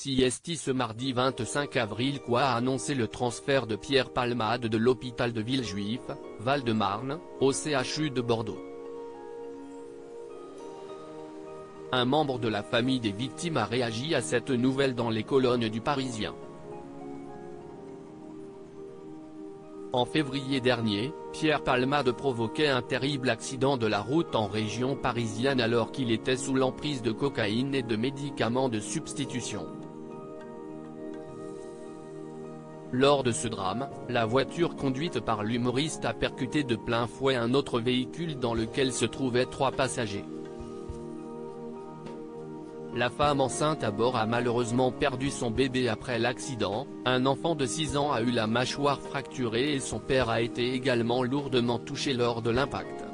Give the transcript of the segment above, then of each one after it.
CST ce mardi 25 avril a annoncé le transfert de Pierre Palmade de l'hôpital de Villejuif, Val-de-Marne, au CHU de Bordeaux. Un membre de la famille des victimes a réagi à cette nouvelle dans les colonnes du Parisien. En février dernier, Pierre Palmade provoquait un terrible accident de la route en région parisienne alors qu'il était sous l'emprise de cocaïne et de médicaments de substitution. Lors de ce drame, la voiture conduite par l'humoriste a percuté de plein fouet un autre véhicule dans lequel se trouvaient 3 passagers. La femme enceinte à bord a malheureusement perdu son bébé après l'accident, un enfant de 6 ans a eu la mâchoire fracturée et son père a été également lourdement touché lors de l'impact.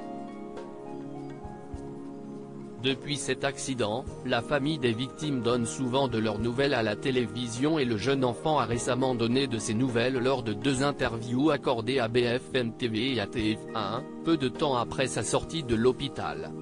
Depuis cet accident, la famille des victimes donne souvent de leurs nouvelles à la télévision et le jeune enfant a récemment donné de ses nouvelles lors de 2 interviews accordées à BFM TV et à TF1, peu de temps après sa sortie de l'hôpital.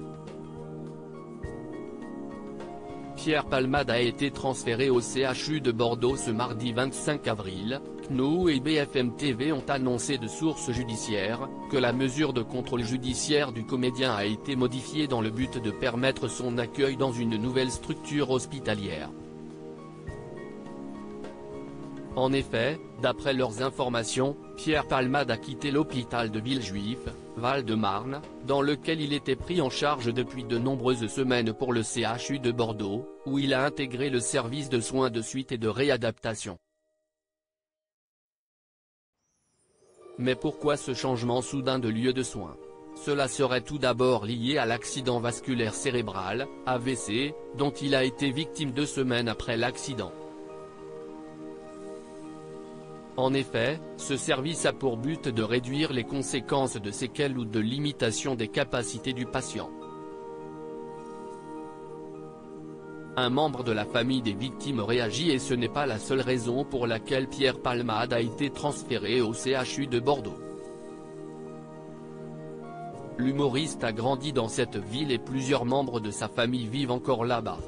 Pierre Palmade a été transféré au CHU de Bordeaux ce mardi 25 avril, CNO et BFM TV ont annoncé de sources judiciaires, que la mesure de contrôle judiciaire du comédien a été modifiée dans le but de permettre son accueil dans une nouvelle structure hospitalière. En effet, d'après leurs informations, Pierre Palmade a quitté l'hôpital de Villejuif, Val-de-Marne, dans lequel il était pris en charge depuis de nombreuses semaines pour le CHU de Bordeaux, où il a intégré le service de soins de suite et de réadaptation. Mais pourquoi ce changement soudain de lieu de soins? Cela serait tout d'abord lié à l'accident vasculaire cérébral, AVC, dont il a été victime 2 semaines après l'accident. En effet, ce service a pour but de réduire les conséquences de séquelles ou de limitation des capacités du patient. Un membre de la famille des victimes réagit et ce n'est pas la seule raison pour laquelle Pierre Palmade a été transféré au CHU de Bordeaux. L'humoriste a grandi dans cette ville et plusieurs membres de sa famille vivent encore là-bas.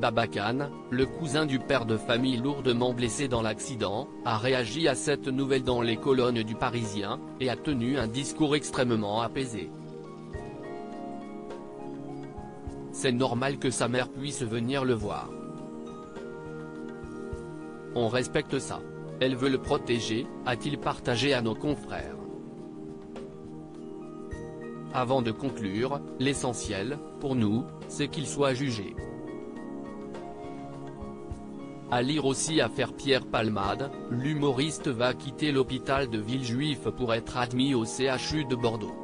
Babacan, le cousin du père de famille lourdement blessé dans l'accident, a réagi à cette nouvelle dans les colonnes du Parisien, et a tenu un discours extrêmement apaisé. C'est normal que sa mère puisse venir le voir. On respecte ça. Elle veut le protéger, a-t-il partagé à nos confrères. Avant de conclure, l'essentiel, pour nous, c'est qu'il soit jugé. À lire aussi affaire Pierre Palmade, l'humoriste va quitter l'hôpital de Villejuif pour être admis au CHU de Bordeaux.